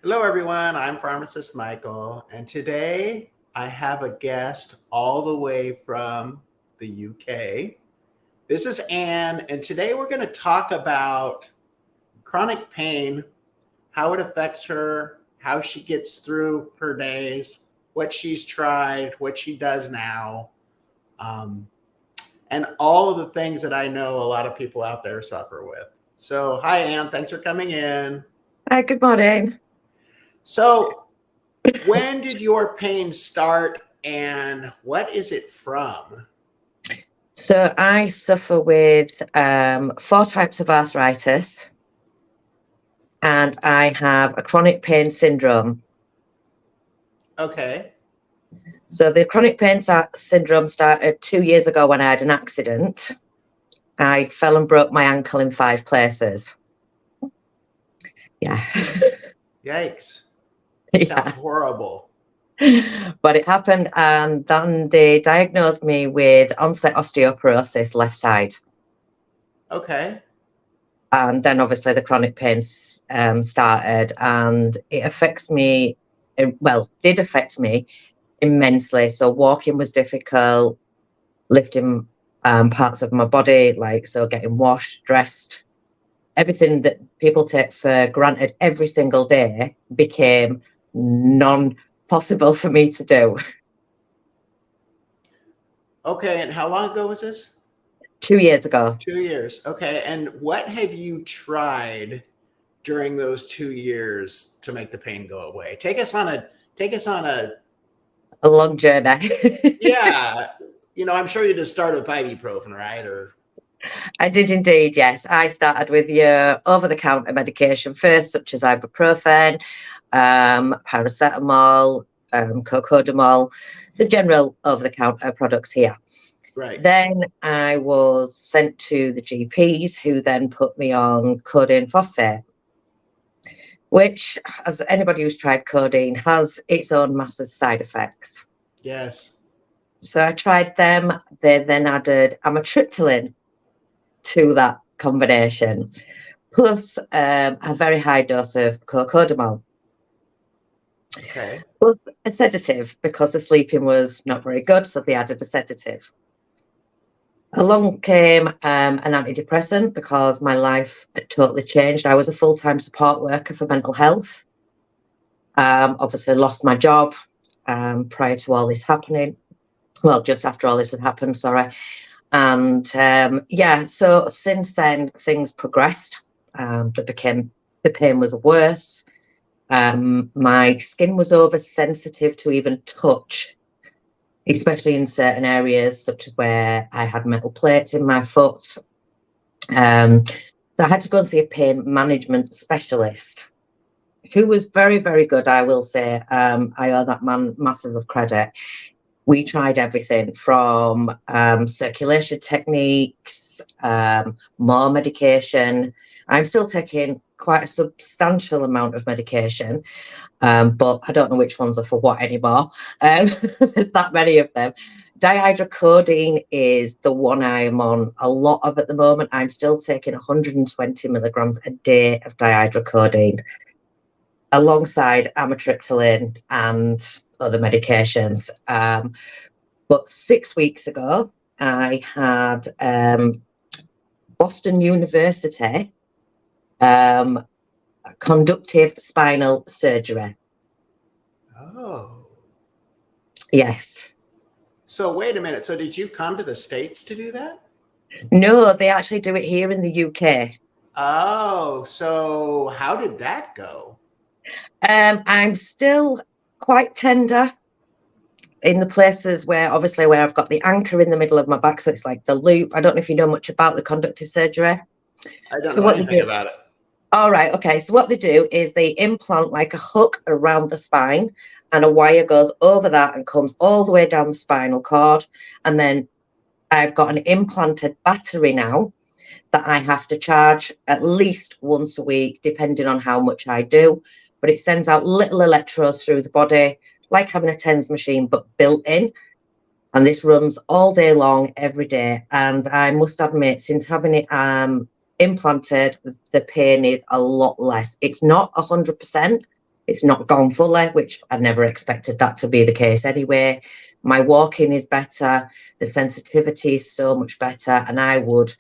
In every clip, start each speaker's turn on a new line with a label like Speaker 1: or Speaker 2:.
Speaker 1: Hello, everyone. I'm Pharmacist Michael, and today I have a guest all the way from the UK. This is Anne, and today we're going to talk about chronic pain, how it affects her, how she gets through her days, what she's tried, what she does now, and all of the things that I know a lot of people out there suffer with. So, hi, Anne. Thanks for coming in.
Speaker 2: Hi, good morning.
Speaker 1: So, when did your pain start and what is it from?
Speaker 2: So I suffer with 4 types of arthritis, and I have a chronic pain syndrome.
Speaker 1: Okay.
Speaker 2: So the chronic pain syndrome started 2 years ago when I had an accident. I fell and broke my ankle in 5 places. Yeah.
Speaker 1: Yikes.
Speaker 2: Yeah.
Speaker 1: Sounds horrible.
Speaker 2: But it happened, and then they diagnosed me with onset osteoporosis left side.
Speaker 1: Okay.
Speaker 2: And then obviously the chronic pain started, and it affects me, did affect me immensely. So walking was difficult, lifting parts of my body, so getting washed, dressed, everything that people take for granted every single day became non-possible for me to do.
Speaker 1: Okay. And how long ago was this?
Speaker 2: 2 years ago.
Speaker 1: 2 years. Okay. And what have you tried during those 2 years to make the pain go away? Take us on a
Speaker 2: long journey.
Speaker 1: Yeah. I'm sure you just started with ibuprofen, right?
Speaker 2: I did indeed, yes. I started with your over-the-counter medication first, such as ibuprofen, paracetamol, cocodamol, the general over-the-counter products here.
Speaker 1: Right.
Speaker 2: Then I was sent to the GPs, who then put me on codeine phosphate, which, as anybody who's tried codeine, has its own massive side effects.
Speaker 1: Yes.
Speaker 2: So I tried them. They then added amitriptyline to that combination, plus a very high dose of cocodamol.
Speaker 1: Okay.
Speaker 2: Plus a sedative, because the sleeping was not very good, so they added a sedative. Along came an antidepressant, because my life had totally changed. I was a full-time support worker for mental health. Obviously lost my job prior to all this happening. Well, just after all this had happened, sorry. And so since then things progressed. The pain was worse. My skin was oversensitive to even touch, especially in certain areas, such as where I had metal plates in my foot. So I had to go and see a pain management specialist, who was very, very good, I will say. I owe that man masses of credit. We tried everything from circulation techniques, more medication. I'm still taking quite a substantial amount of medication, but I don't know which ones are for what anymore. There's that many of them. Dihydrocodeine is the one I am on a lot of at the moment. I'm still taking 120 milligrams a day of dihydrocodeine, alongside amitriptyline and other medications. But 6 weeks ago, I had Boston University conductive spinal surgery.
Speaker 1: Oh.
Speaker 2: Yes.
Speaker 1: So wait a minute. So did you come to the States to do that?
Speaker 2: No, they actually do it here in the UK.
Speaker 1: Oh, so how did that go?
Speaker 2: I'm still quite tender in the places where I've got the anchor in the middle of my back, so it's like the loop. I don't know if you know much about the conductive surgery.
Speaker 1: I don't know anything about it.
Speaker 2: All right, okay. So what they do is they implant like a hook around the spine, and a wire goes over that and comes all the way down the spinal cord. And then I've got an implanted battery now that I have to charge at least once a week, depending on how much I do. But it sends out little electrodes through the body, like having a TENS machine, but built in. And this runs all day long, every day. And I must admit, since having it implanted, the pain is a lot less. It's not 100%, It's not gone fully, which I never expected that to be the case anyway. My walking is better. The sensitivity is so much better. And I would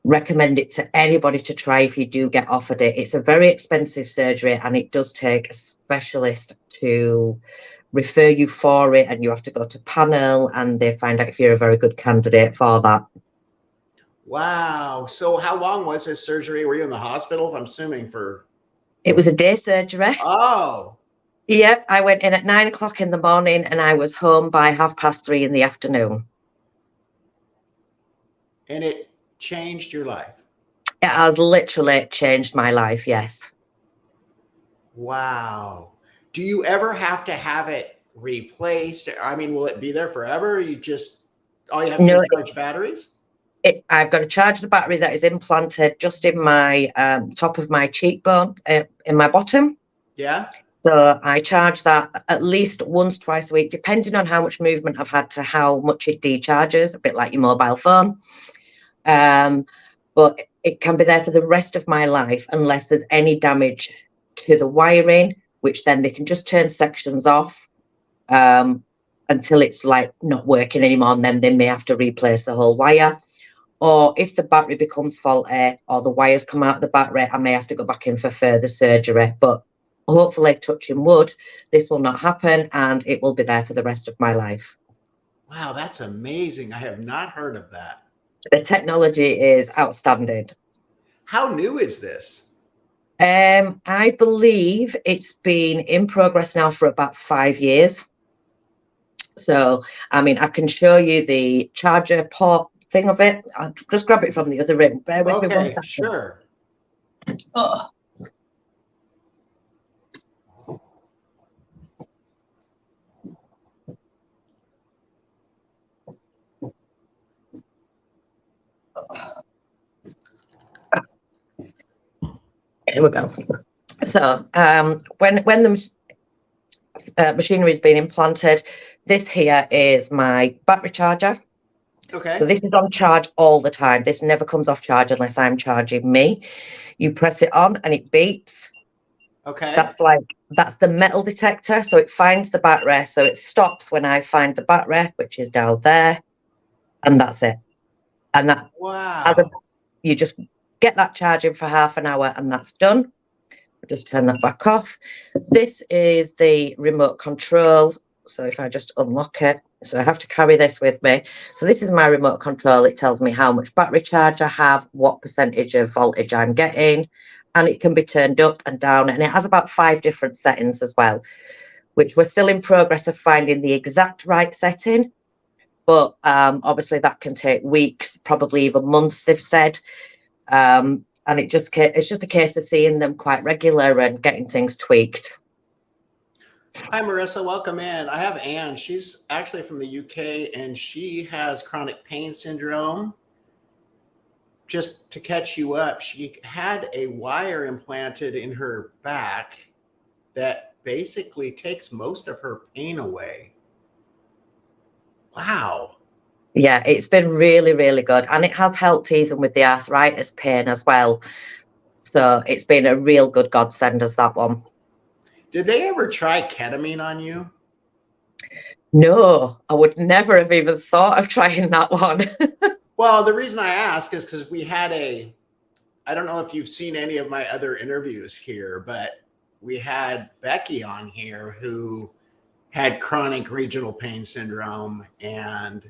Speaker 2: recommend it to anybody to try if you do get offered it. It's a very expensive surgery, and it does take a specialist to refer you for it, and you have to go to panel and they find out if you're a very good candidate for that.
Speaker 1: Wow. So how long was this surgery? Were you in the hospital? I'm assuming for...
Speaker 2: It was a day surgery.
Speaker 1: Oh.
Speaker 2: Yep, I went in at 9 o'clock in the morning and I was home by 3:30 in the afternoon.
Speaker 1: And it changed your life?
Speaker 2: It has literally changed my life, yes.
Speaker 1: Wow. Do you ever have to have it replaced? I mean, will it be there forever? You just, all you have to do is charge batteries?
Speaker 2: I've got to charge the battery that is implanted just in my top of my cheekbone, in my bottom.
Speaker 1: Yeah.
Speaker 2: So I charge that at least once, twice a week, depending on how much movement I've had to how much it decharges, a bit like your mobile phone. But it can be there for the rest of my life unless there's any damage to the wiring, which then they can just turn sections off until it's like not working anymore, and then they may have to replace the whole wire. Or if the battery becomes faulty or the wires come out of the battery, I may have to go back in for further surgery. But hopefully, touching wood, this will not happen and it will be there for the rest of my life.
Speaker 1: Wow, that's amazing. I have not heard of that.
Speaker 2: The technology is outstanding.
Speaker 1: How new is this?
Speaker 2: I believe it's been in progress now for about 5 years. So, I mean, I can show you the charger port thing of it. I'll just grab it from the other room. Bear with me 1 second.
Speaker 1: Sure.
Speaker 2: Oh. Here we go. So when the machinery is being implanted, this here is my battery charger.
Speaker 1: Okay.
Speaker 2: So this is on charge all the time. This never comes off charge unless I'm charging me. You press it on and it beeps.
Speaker 1: Okay.
Speaker 2: That's the metal detector. So it finds the battery. So it stops when I find the battery, which is down there. And that's it. And that,
Speaker 1: wow.
Speaker 2: You just get that charging for half an hour and that's done. I'll just turn that back off. This is the remote control. So if I just unlock it, so I have to carry this with me. So this is my remote control. It tells me how much battery charge I have, what percentage of voltage I'm getting, and it can be turned up and down. And it has about 5 different settings as well, which we're still in progress of finding the exact right setting. But obviously that can take weeks, probably even months, they've said. And it's just a case of seeing them quite regular and getting things tweaked.
Speaker 1: Hi, Marissa. Welcome in. I have Anne. She's actually from the UK, and she has chronic pain syndrome. Just to catch you up, she had a wire implanted in her back that basically takes most of her pain away. Wow.
Speaker 2: Yeah, it's been really, really good. And it has helped even with the arthritis pain as well. So it's been a real good godsend as that one.
Speaker 1: Did they ever try ketamine on you?
Speaker 2: No, I would never have even thought of trying that one.
Speaker 1: Well, the reason I ask is because we had I don't know if you've seen any of my other interviews here, but we had Becky on here who had chronic regional pain syndrome, and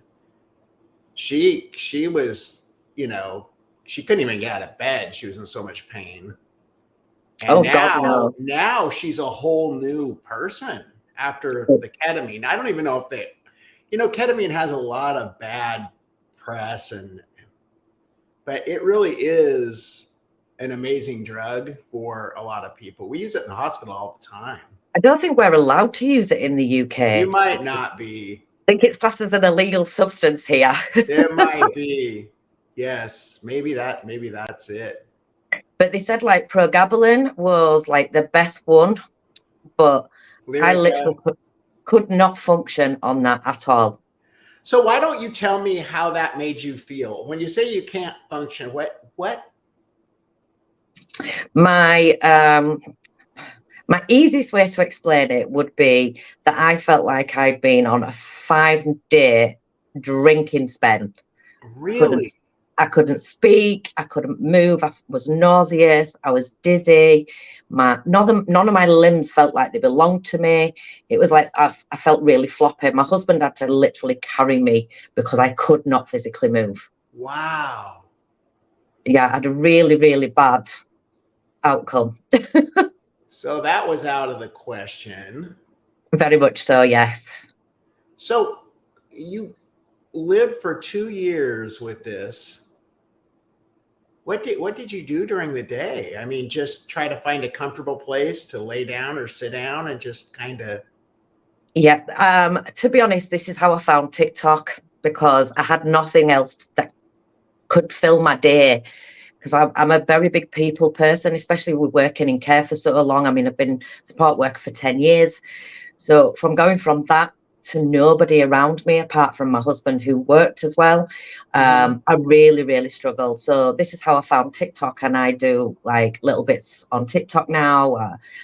Speaker 1: she was, she couldn't even get out of bed. She was in so much pain. And now she's a whole new person after the ketamine. I don't even know if ketamine has a lot of bad press, but it really is an amazing drug for a lot of people. We use it in the hospital all the time.
Speaker 2: I don't think we're allowed to use it in the UK.
Speaker 1: You might not be.
Speaker 2: I think it's classed as an illegal substance here.
Speaker 1: There might be. Yes, maybe that's it.
Speaker 2: But they said like progabalin was like the best one, but I literally could not function on that at all.
Speaker 1: So why don't you tell me how that made you feel? When you say you can't function, what?
Speaker 2: My easiest way to explain it would be that I felt like I'd been on a 5-day drinking spell.
Speaker 1: Really?
Speaker 2: I couldn't speak. I couldn't move. I was nauseous. I was dizzy. None of my limbs felt like they belonged to me. It was like I felt really floppy. My husband had to literally carry me because I could not physically move.
Speaker 1: Wow.
Speaker 2: Yeah, I had a really, really bad outcome.
Speaker 1: So that was out of the question.
Speaker 2: Very much so, yes.
Speaker 1: So you lived for 2 years with this. What did you do during the day? I mean, just try to find a comfortable place to lay down or sit down and just kind of.
Speaker 2: Yeah. To be honest, this is how I found TikTok, because I had nothing else that could fill my day. Because I'm a very big people person, especially with working in care for so long. I mean, I've been support worker for 10 years. So from going from that to nobody around me apart from my husband, who worked as well, I really, really struggled. So this is how I found TikTok, and I do like little bits on TikTok now.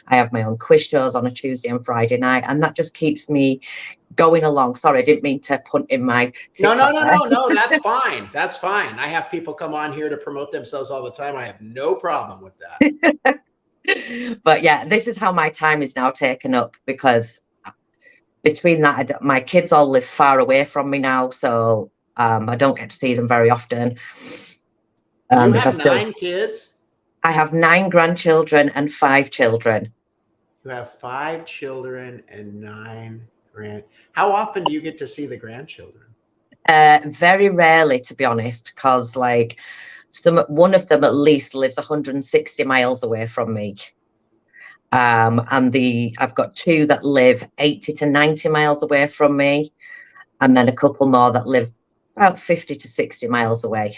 Speaker 2: I have my own quiz shows on a Tuesday and Friday night, and that just keeps me going along. Sorry, I didn't mean to punt in my TikTok.
Speaker 1: No, that's fine. That's fine. I have people come on here to promote themselves all the time. I have no problem with that.
Speaker 2: But yeah, this is how my time is now taken up, because between that, my kids all live far away from me now, so I don't get to see them very often.
Speaker 1: You have 9 kids?
Speaker 2: I have 9 grandchildren and 5 children.
Speaker 1: You have 5 children and 9 How often do you get to see the grandchildren?
Speaker 2: Very rarely, to be honest, because like one of them at least lives 160 miles away from me. And I've got 2 that live 80 to 90 miles away from me, and then a couple more that live about 50 to 60 miles away.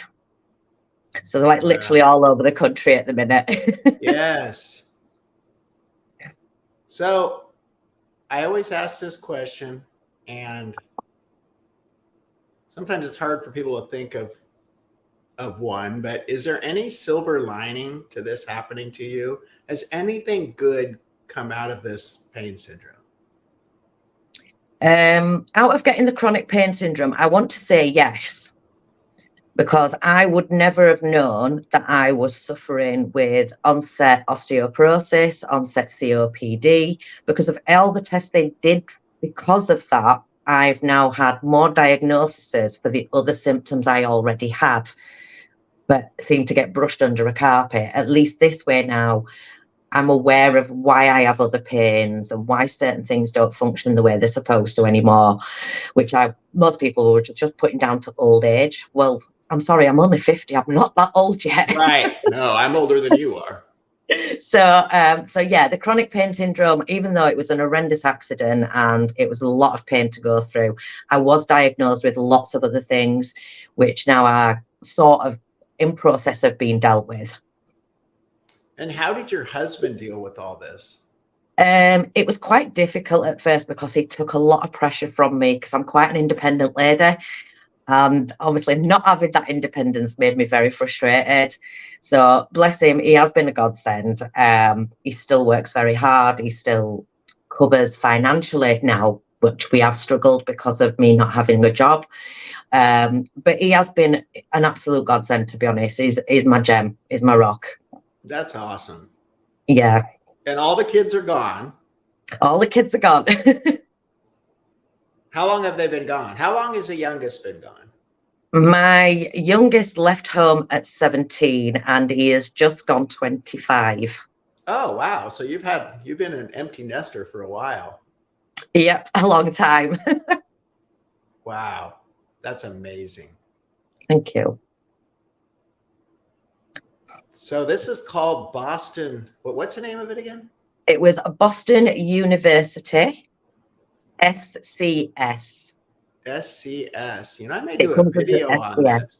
Speaker 2: So they're like literally all over the country at the minute.
Speaker 1: Yes. So I always ask this question, and sometimes it's hard for people to think of one, but is there any silver lining to this happening to you? Has anything good come out of this pain syndrome?
Speaker 2: Out of getting the chronic pain syndrome, I want to say yes, because I would never have known that I was suffering with onset osteoporosis, onset COPD, because of all the tests they did. Because of that, I've now had more diagnoses for the other symptoms I already had, but seem to get brushed under a carpet. At least this way now, I'm aware of why I have other pains and why certain things don't function the way they're supposed to anymore, which most people were just putting down to old age. Well, I'm sorry, I'm only 50. I'm not that old yet.
Speaker 1: Right. No, I'm older than you are.
Speaker 2: So yeah, the chronic pain syndrome, even though it was an horrendous accident and it was a lot of pain to go through, I was diagnosed with lots of other things, which now are sort of in process of being dealt with.
Speaker 1: And how did your husband deal with all this?
Speaker 2: It was quite difficult at first, because he took a lot of pressure from me, because I'm quite an independent lady. And obviously not having that independence made me very frustrated. So bless him, he has been a godsend. He still works very hard. He still covers financially now, which we have struggled because of me not having a job. But he has been an absolute godsend, to be honest. He's my gem, he's my rock.
Speaker 1: That's awesome.
Speaker 2: Yeah.
Speaker 1: And all the kids are gone.
Speaker 2: All the kids are gone.
Speaker 1: How long have they been gone? How long has the youngest been gone?
Speaker 2: My youngest left home at 17, and he has just gone 25.
Speaker 1: Oh, wow. So you've been an empty nester for a while.
Speaker 2: Yep, a long time.
Speaker 1: Wow. That's amazing.
Speaker 2: Thank you.
Speaker 1: So this is called Boston. What's the name of it again?
Speaker 2: It was Boston University SCS.
Speaker 1: SCS. You know, I may do a video on this.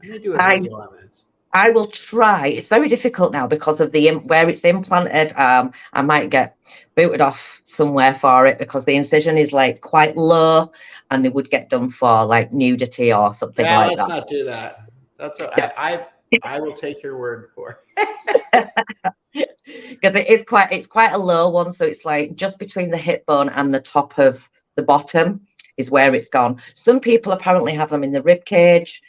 Speaker 1: I may do a video on this.
Speaker 2: I will try. It's very difficult now because of where it's implanted. I might get booted off somewhere for it, because the incision is like quite low, and they would get done for like nudity or something like that.
Speaker 1: Let's not do that. That's I will take your word for it.
Speaker 2: because it's quite a low one, so it's like just between the hip bone and the top of the bottom is where it's gone. Some people apparently have them in the rib cage.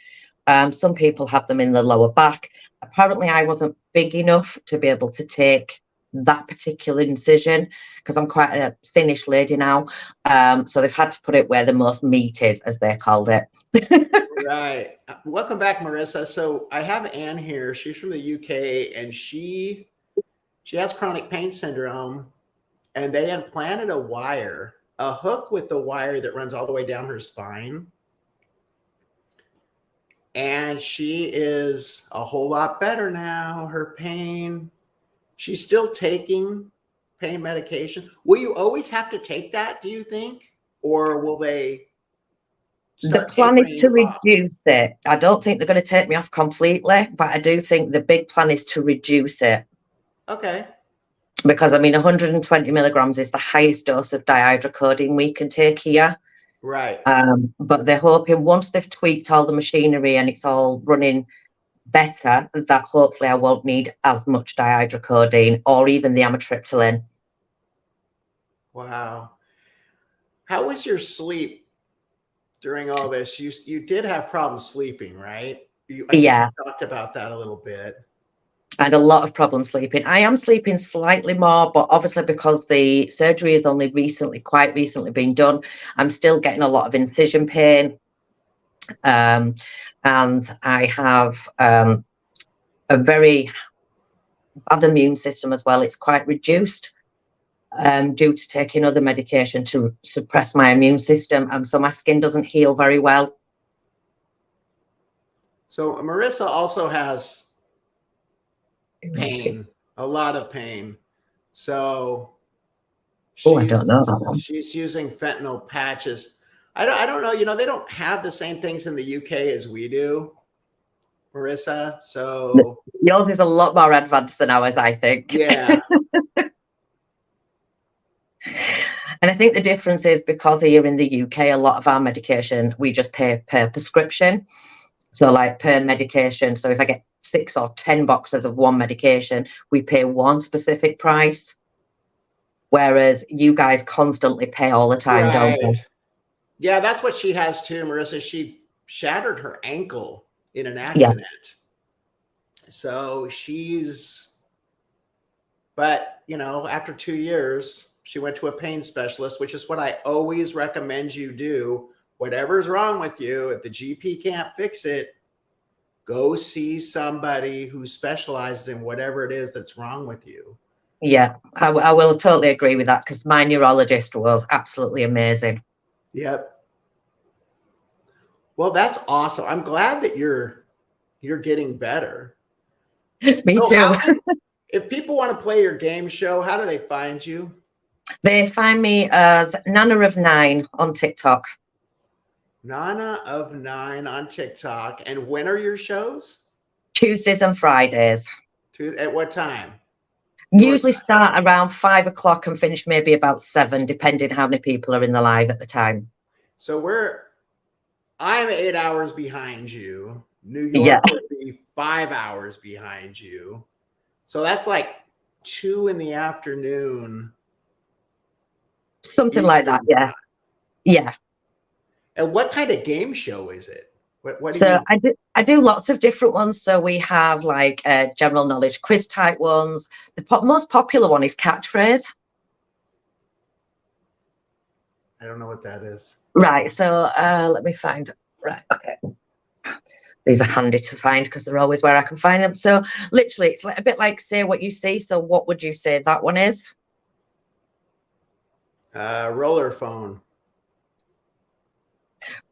Speaker 2: Some people have them in the lower back. Apparently, I wasn't big enough to be able to take that particular incision because I'm quite a thinnish lady now. So they've had to put it where the most meat is, as they called it.
Speaker 1: Right. Welcome back, Marissa. So I have Anne here. She's from the UK, and she has chronic pain syndrome, and they implanted a hook with the wire that runs all the way down her spine. And she is a whole lot better now. Her pain, she's still taking pain medication. Will you always have to take that, do you think? Or will they
Speaker 2: The plan is to reduce it. I don't think they're going to take me off completely, but I do think the big plan is to reduce it.
Speaker 1: Okay.
Speaker 2: Because, I mean, 120 milligrams is the highest dose of dihydrocodeine we can take here.
Speaker 1: Right.
Speaker 2: But they're hoping once they've tweaked all the machinery and it's all running better, that hopefully I won't need as much dihydrocodeine or even the amitriptyline.
Speaker 1: Wow. How was your sleep during all this? You did have problems sleeping, right? I think you talked about that a little bit.
Speaker 2: I had a lot of problems sleeping. I am sleeping slightly more, but obviously because the surgery has only quite recently been done, I'm still getting a lot of incision pain. And I have a very bad immune system as well. It's quite reduced due to taking other medication to suppress my immune system. So my skin doesn't heal very well. So
Speaker 1: Marissa also has pain, a lot of pain. So
Speaker 2: I don't know that one.
Speaker 1: She's using fentanyl patches. I don't know, you know, they don't have the same things in the UK as we do, Marissa. So
Speaker 2: yours is a lot more advanced than ours, I think.
Speaker 1: Yeah.
Speaker 2: And I think the difference is because here in the UK, a lot of our medication, we just pay per prescription. So like per medication. So if I get 6 or 10 boxes of one medication, we pay one specific price. Whereas you guys constantly pay all the time, don't you?
Speaker 1: Yeah, that's what she has too, Marissa. She shattered her ankle in an accident. Yeah. So but you know, after 2 years, she went to a pain specialist, which is what I always recommend you do. Whatever's wrong with you, if the GP can't fix it, go see somebody who specializes in whatever it is that's wrong with you.
Speaker 2: Yeah, I will totally agree with that because my neurologist was absolutely amazing.
Speaker 1: Yep. Well, that's awesome. I'm glad that you're getting better.
Speaker 2: Me too.
Speaker 1: If people want to play your game show, how do they find you?
Speaker 2: They find me as Nana of 9 on TikTok.
Speaker 1: Nana of 9 on TikTok. And when are your shows?
Speaker 2: Tuesdays and Fridays.
Speaker 1: At what time?
Speaker 2: Usually start around 5 o'clock and finish maybe about 7, depending how many people are in the live at the time.
Speaker 1: So I'm 8 hours behind you. New York would be 5 hours behind you. So that's like 2 in the afternoon.
Speaker 2: Something like that, yeah. Yeah.
Speaker 1: And what kind of game show is it?
Speaker 2: I do lots of different ones. So we have like general knowledge quiz type ones. The most popular one is catchphrase.
Speaker 1: I don't know what that is.
Speaker 2: Right. So let me find. Right. Okay. These are handy to find because they're always where I can find them. So literally, it's a bit like say what you see. So what would you say that one is?
Speaker 1: Roller phone.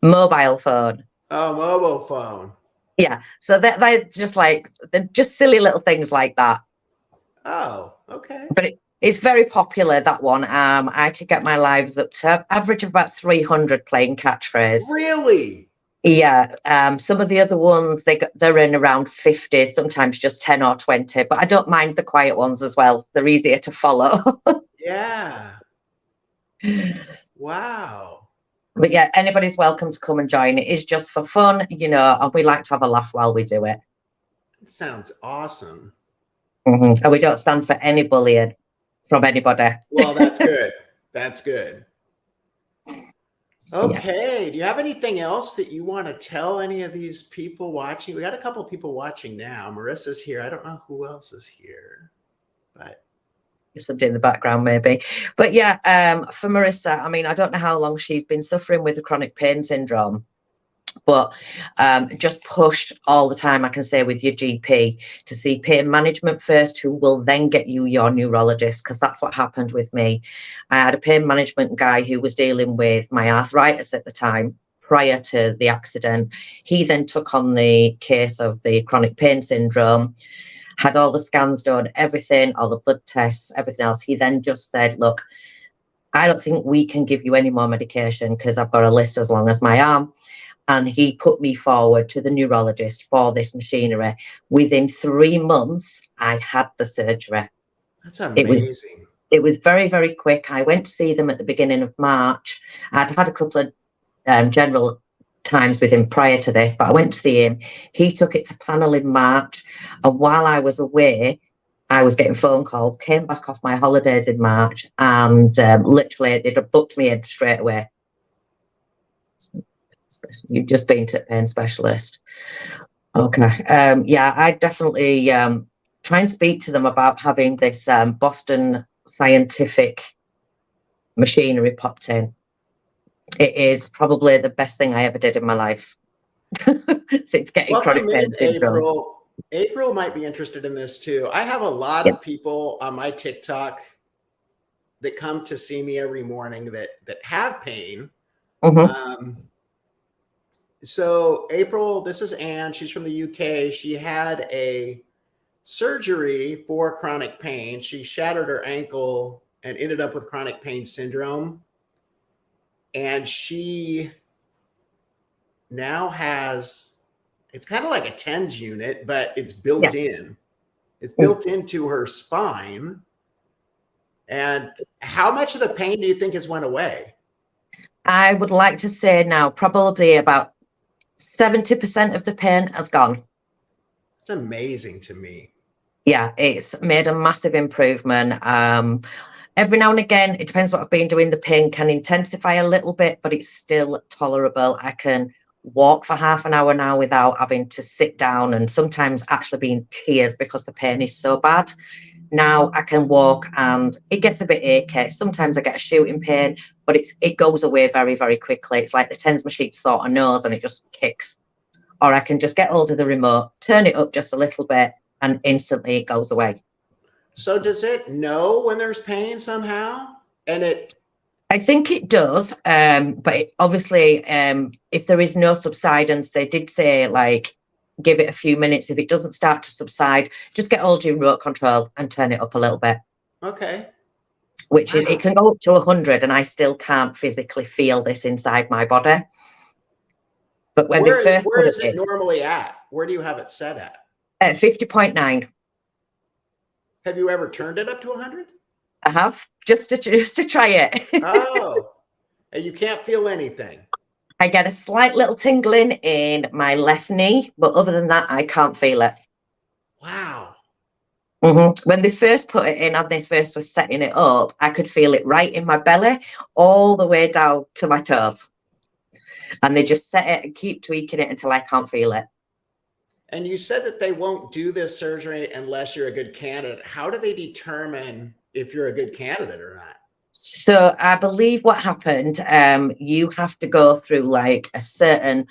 Speaker 2: Mobile phone.
Speaker 1: Oh, mobile phone.
Speaker 2: Yeah. So they're just silly little things like that.
Speaker 1: Oh, okay.
Speaker 2: But it's very popular, that one. I could get my lives up to average of about 300 playing catchphrase.
Speaker 1: Really?
Speaker 2: Yeah. Some of the other ones, they're in around 50, sometimes just 10 or 20. But I don't mind the quiet ones as well. They're easier to follow.
Speaker 1: Yeah. Wow.
Speaker 2: But yeah, anybody's welcome to come and join. It is just for fun, you know, and we like to have a laugh while we do it.
Speaker 1: It sounds awesome.
Speaker 2: And we don't stand for any bullying from anybody.
Speaker 1: Well, that's good. That's good.
Speaker 2: So, yeah.
Speaker 1: Okay. Do you have anything else that you want to tell any of these people watching? We got a couple people watching now. Marissa's here. I don't know who else is here, but
Speaker 2: Somebody in the background maybe. But yeah, for Marissa, I mean, I don't know how long she's been suffering with the chronic pain syndrome, but just push all the time, I can say, with your GP to see pain management first, who will then get you your neurologist, because that's what happened with me. I had a pain management guy who was dealing with my arthritis at the time prior to the accident. He then took on the case of the chronic pain syndrome, had all the scans done, everything, all the blood tests, everything else. He then just said, look, I don't think we can give you any more medication because I've got a list as long as my arm. And he put me forward to the neurologist for this machinery. Within 3 months, I had the surgery.
Speaker 1: that's amazing.
Speaker 2: It was very, very quick. I went to see them at the beginning of March. I'd had a couple of general times with him prior to this, but I went to see him. He took it to panel in March. And while I was away, I was getting phone calls, came back off my holidays in March, and literally they'd have booked me in straight away. You've just been to a pain specialist. Okay. Yeah, I definitely try and speak to them about having this Boston Scientific machinery popped in. It is probably the best thing I ever did in my life since getting chronic pain syndrome.
Speaker 1: April might be interested in this too. I have a lot of people on my TikTok that come to see me every morning that have pain. So April, this is Anne. She's from the UK. She had a surgery for chronic pain. She shattered her ankle and ended up with chronic pain syndrome. And she now has, it's kind of like a TENS unit, but it's built in. It's built into her spine. And how much of the pain do you think has went away?
Speaker 2: I would like to say now probably about 70% of the pain has gone.
Speaker 1: It's amazing to me.
Speaker 2: Yeah, it's made a massive improvement. Every now and again, it depends what I've been doing. The pain can intensify a little bit, but it's still tolerable. I can walk for half an hour now without having to sit down and sometimes actually be in tears because the pain is so bad. Now I can walk and it gets a bit achy. Sometimes I get a shooting pain, but it goes away very, very quickly. It's like the TENS machine sort of knows and it just kicks. Or I can just get hold of the remote, turn it up just a little bit, and instantly it goes away.
Speaker 1: So does it know when there's pain somehow?
Speaker 2: I think it does, but obviously, if there is no subsidence, they did say, like, give it a few minutes. If it doesn't start to subside, just get hold of your remote control and turn it up a little bit.
Speaker 1: Okay.
Speaker 2: Which it can go up to 100, and I still can't physically feel this inside my body. But when
Speaker 1: where is it normally at? Where do you have it set at?
Speaker 2: At 50.9.
Speaker 1: Have you ever turned it up to 100?
Speaker 2: I have, just to try it.
Speaker 1: Oh, and you can't feel anything.
Speaker 2: I get a slight little tingling in my left knee, but other than that, I can't feel it.
Speaker 1: Wow.
Speaker 2: When they first put it in and they first were setting it up, I could feel it right in my belly, all the way down to my toes. And they just set it and keep tweaking it until I can't feel it.
Speaker 1: And you said that they won't do this surgery unless you're a good candidate. How do they determine if you're a good candidate or not?
Speaker 2: So I believe what happened, you have to go through like a certain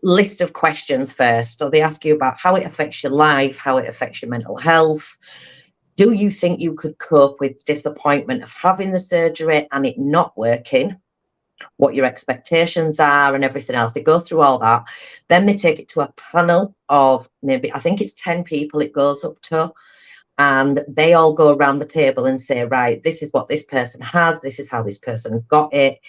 Speaker 2: list of questions first. So they ask you about how it affects your life, how it affects your mental health. Do you think you could cope with disappointment of having the surgery and it not working? What your expectations are and everything else. They go through all that. Then they take it to a panel of maybe, I think it's 10 people it goes up to. And they all go around the table and say, right, this is what this person has. This is how this person got it.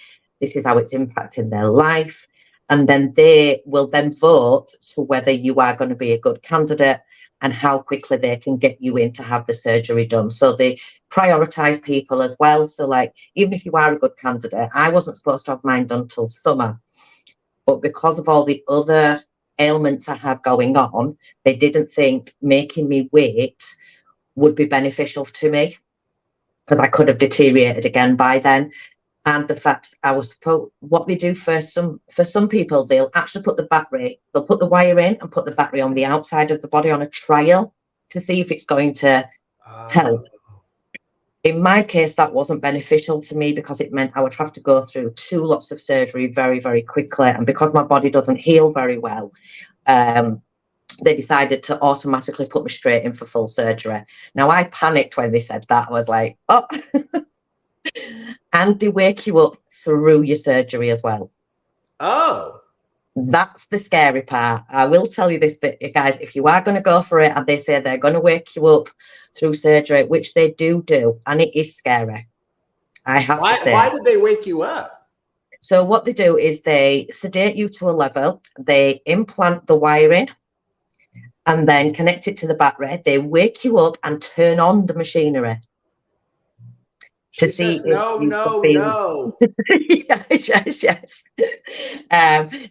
Speaker 2: This is how it's impacting their life. And then they will then vote to whether you are going to be a good candidate and how quickly they can get you in to have the surgery done. So they prioritize people as well. So like, even if you are a good candidate, I wasn't supposed to have mine done till summer, but because of all the other ailments I have going on, they didn't think making me wait would be beneficial to me, because I could have deteriorated again by then. And the fact I was what they do for some people, they'll actually put they'll put the wire in and put the battery on the outside of the body on a trial to see if it's going to help. In my case, that wasn't beneficial to me because it meant I would have to go through 2 lots of surgery very, very quickly. And because my body doesn't heal very well, they decided to automatically put me straight in for full surgery. Now, I panicked when they said that. I was like, oh. And they wake you up through your surgery as well.
Speaker 1: Oh.
Speaker 2: That's the scary part. I will tell you this bit, guys, if you are going to go for it and they say they're going to wake you up through surgery, which they do, and it is scary. I have to say.
Speaker 1: Why did they wake you up?
Speaker 2: So what they do is they sedate you to a level, they implant the wiring and then connect it to the battery. They wake you up and turn on the machinery.
Speaker 1: She says, no.
Speaker 2: yes.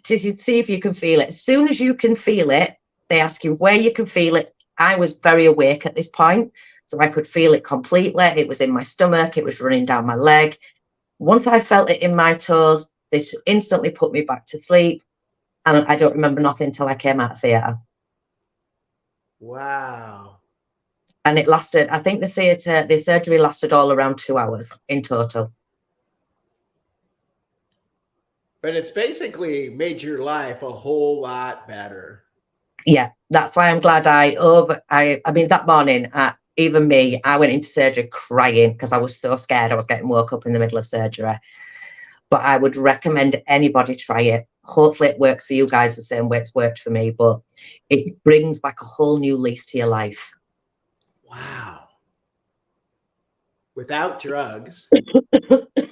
Speaker 2: To see if you can feel it. As soon as you can feel it, they ask you where you can feel it. I was very awake at this point, so I could feel it completely. It was in my stomach. It was running down my leg. Once I felt it in my toes, they instantly put me back to sleep. And I don't remember nothing until I came out of theatre.
Speaker 1: Wow.
Speaker 2: And it lasted, I think the surgery lasted all around 2 hours in total.
Speaker 1: But it's basically made your life a whole lot better.
Speaker 2: Yeah, that's why I'm glad I mean, that morning, even me, I went into surgery crying because I was so scared I was getting woke up in the middle of surgery. But I would recommend anybody try it. Hopefully it works for you guys the same way it's worked for me, but it brings back a whole new lease to your life.
Speaker 1: Wow. Without drugs.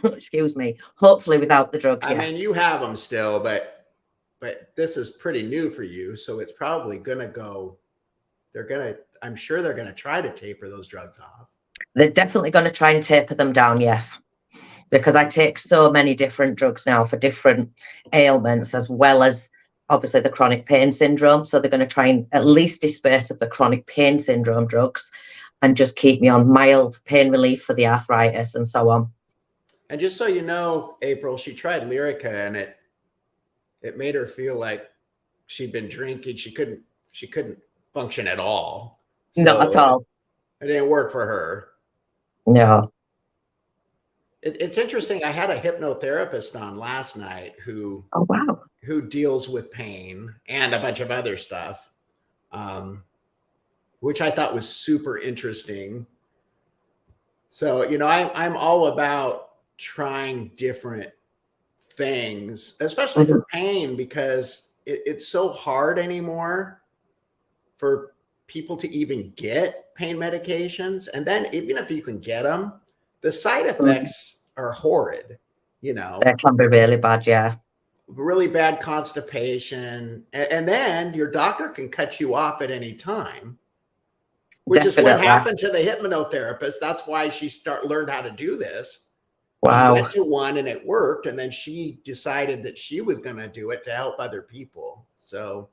Speaker 2: Excuse me. Hopefully without the drugs,
Speaker 1: I mean, you have them still, but this is pretty new for you. So it's probably going to go, I'm sure they're going to try to taper those drugs off.
Speaker 2: They're definitely going to try and taper them down, yes. Because I take so many different drugs now for different ailments, as well as obviously the chronic pain syndrome. So they're going to try and at least disperse of the chronic pain syndrome drugs and just keep me on mild pain relief for the arthritis and so on.
Speaker 1: And just so you know, April, she tried Lyrica and it made her feel like she'd been drinking. She couldn't function at all. So
Speaker 2: not at all.
Speaker 1: It didn't work for her.
Speaker 2: No.
Speaker 1: It's interesting. I had a hypnotherapist on last night who deals with pain and a bunch of other stuff, which I thought was super interesting. So, you know, I'm all about trying different things, especially for pain, because it's so hard anymore for people to even get pain medications. And then even if you can get them, the side effects are horrid, you know.
Speaker 2: That can be really bad, yeah.
Speaker 1: Really bad constipation. And then your doctor can cut you off at any time, which Definitely. Is what happened to the hypnotherapist. That's why she learned how to do this.
Speaker 2: Wow.
Speaker 1: She went to one and it worked. And then she decided that she was going to do it to help other people. So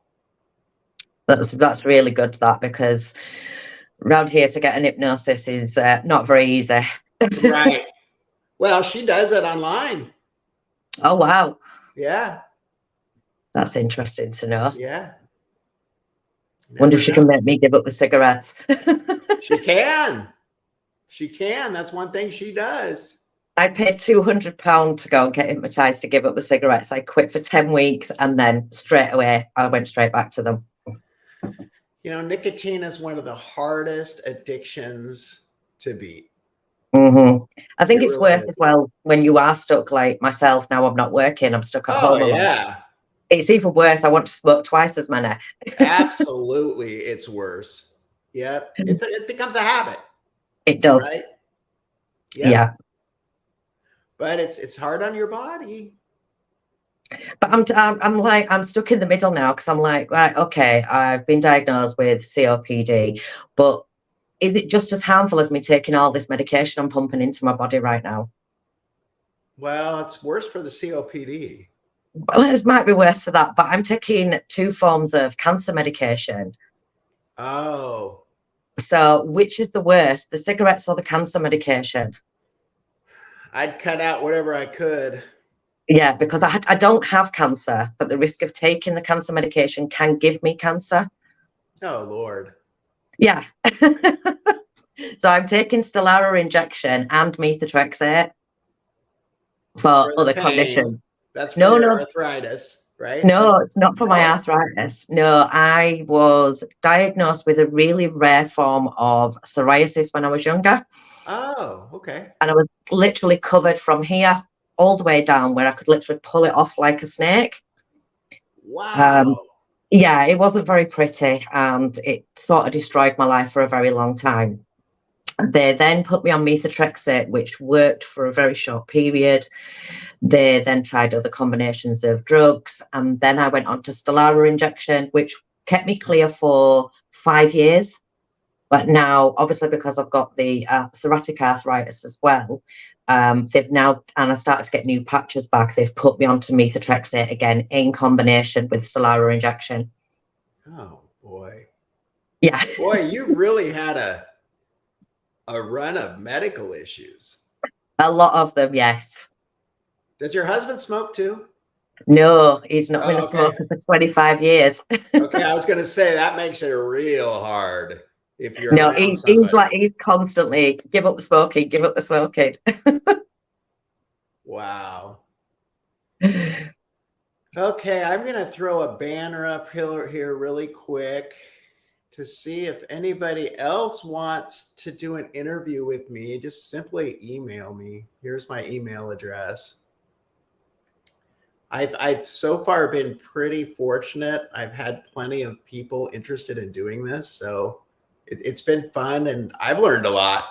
Speaker 2: that's really good, that, because around here to get an hypnosis is not very easy.
Speaker 1: Right. Well, she does it online.
Speaker 2: Oh, wow.
Speaker 1: Yeah.
Speaker 2: That's interesting to know.
Speaker 1: Yeah.
Speaker 2: Wonder if she can make me give up the cigarettes.
Speaker 1: She can. She can. That's one thing she does.
Speaker 2: I paid £200 to go and get hypnotized to give up the cigarettes. I quit for 10 weeks and then straight away I went straight back to them.
Speaker 1: You know, nicotine is one of the hardest addictions to beat.
Speaker 2: Mm-hmm. I think it's really worse as well when you are stuck, like myself. Now I'm not working, I'm stuck at home.
Speaker 1: Yeah.
Speaker 2: It's even worse. I want to smoke twice as many.
Speaker 1: Absolutely. It's worse. Yep. It becomes a habit.
Speaker 2: It does.
Speaker 1: Right?
Speaker 2: Yep. Yeah.
Speaker 1: But it's hard on your body.
Speaker 2: But I'm stuck in the middle now, because I'm like, right, okay, I've been diagnosed with COPD, but is it just as harmful as me taking all this medication I'm pumping into my body right now?
Speaker 1: Well, it's worse for the COPD.
Speaker 2: Well, it might be worse for that, but I'm taking 2 forms of cancer medication.
Speaker 1: Oh.
Speaker 2: So which is the worst, the cigarettes or the cancer medication?
Speaker 1: I'd cut out whatever I could.
Speaker 2: Yeah, because I don't have cancer, but the risk of taking the cancer medication can give me cancer.
Speaker 1: Oh, Lord.
Speaker 2: Yeah. So I'm taking Stellara injection and methotrexate for
Speaker 1: For the
Speaker 2: other
Speaker 1: pain.
Speaker 2: conditions.
Speaker 1: That's for
Speaker 2: No,
Speaker 1: your
Speaker 2: no,
Speaker 1: arthritis, right?
Speaker 2: no, it's not for my
Speaker 1: No.
Speaker 2: arthritis. No, I was diagnosed with a really rare form of psoriasis when I was younger.
Speaker 1: Oh, okay.
Speaker 2: And I was literally covered from here all the way down where I could literally pull it off like a snake. Um,
Speaker 1: Wow.
Speaker 2: yeah, it wasn't very pretty and it sort of destroyed my life for a very long time. They then put me on methotrexate, which worked for a very short period. They then tried other combinations of drugs. And then I went on to Stellara injection, which kept me clear for 5 years. But now, obviously, because I've got the psoriatic arthritis as well, they've now, and I started to get new patches back, they've put me onto methotrexate again in combination with Stellara injection.
Speaker 1: Oh, boy.
Speaker 2: Yeah.
Speaker 1: Boy, you really had a run of medical issues.
Speaker 2: A lot of them, yes.
Speaker 1: Does your husband smoke too?
Speaker 2: No, he's not been a
Speaker 1: Oh, okay.
Speaker 2: smoker for 25 years.
Speaker 1: Okay, I was going to say that makes it real hard if you're
Speaker 2: No,
Speaker 1: around
Speaker 2: he's like,
Speaker 1: somebody.
Speaker 2: he's constantly, give up the smoking, give up the smoking.
Speaker 1: Wow. Okay, I'm going to throw a banner up here really quick to see if anybody else wants to do an interview with me. Just simply email me. Here's my email address. I've so far been pretty fortunate. I've had plenty of people interested in doing this, so it's been fun and I've learned a lot.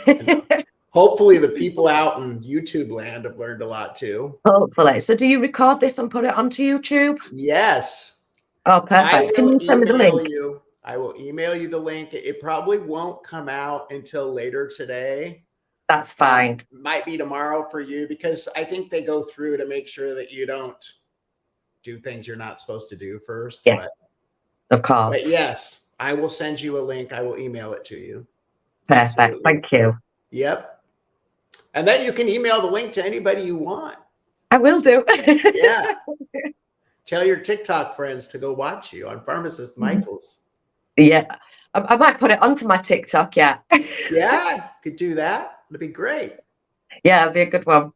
Speaker 1: And hopefully the people out in YouTube land have learned a lot too.
Speaker 2: Hopefully. So do you record this and put it onto YouTube?
Speaker 1: Yes.
Speaker 2: Oh,
Speaker 1: I
Speaker 2: perfect. Can
Speaker 1: will
Speaker 2: you send me the
Speaker 1: email
Speaker 2: link?
Speaker 1: you. I will email you the link. It probably won't come out until later today.
Speaker 2: That's fine.
Speaker 1: Might be tomorrow for you because I think they go through to make sure that you don't do things you're not supposed to do first.
Speaker 2: Yeah, of
Speaker 1: But
Speaker 2: course.
Speaker 1: yes, I will send you a link. I will email it to you.
Speaker 2: Perfect.
Speaker 1: Absolutely.
Speaker 2: Thank you.
Speaker 1: Yep. And then you can email the link to anybody you want.
Speaker 2: I will do.
Speaker 1: Yeah. Tell your TikTok friends to go watch you on Pharmacist Michael's.
Speaker 2: Yeah. I might put it onto my TikTok. Yeah.
Speaker 1: Yeah, could do that. It'd be great.
Speaker 2: Yeah, it'd be a good one.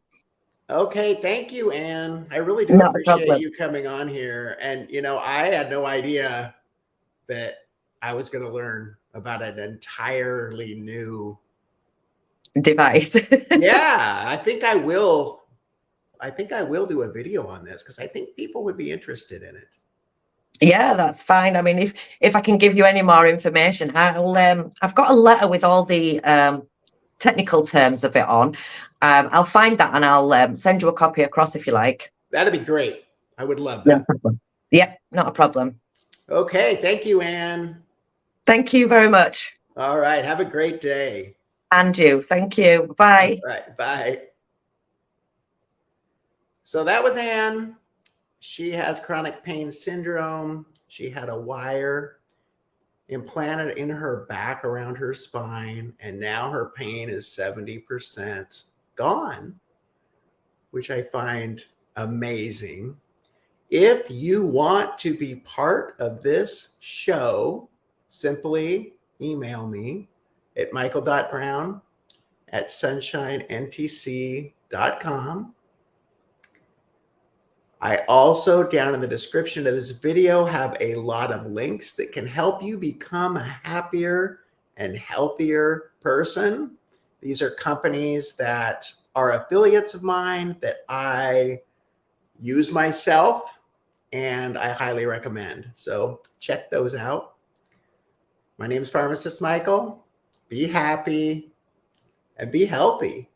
Speaker 1: Okay, thank you, Anne. I really do
Speaker 2: Not a
Speaker 1: appreciate
Speaker 2: problem.
Speaker 1: you coming on here. And, I had no idea that I was going to learn about an entirely new
Speaker 2: Device.
Speaker 1: Yeah, I think I will do a video on this because I think people would be interested in it.
Speaker 2: Yeah, that's fine. I mean, if I can give you any more information, I've got a letter with all the technical terms of it on. I'll find that and I'll send you a copy across if you like.
Speaker 1: That'd be great. I would love
Speaker 2: No
Speaker 1: that.
Speaker 2: problem. Yep, not a problem.
Speaker 1: Okay, thank you, Anne.
Speaker 2: Thank you very much.
Speaker 1: All right, have a great day.
Speaker 2: And you. Thank you. Bye.
Speaker 1: All right, bye. So that was Anne. She has chronic pain syndrome. She had a wire implanted in her back around her spine, and now her pain is 70% gone, which I find amazing. If you want to be part of this show, simply email me at michael.brown@sunshinentc.com. I also, down in the description of this video, have a lot of links that can help you become a happier and healthier person. These are companies that are affiliates of mine that I use myself and I highly recommend. So check those out. My name is Pharmacist Michael. Be happy and be healthy.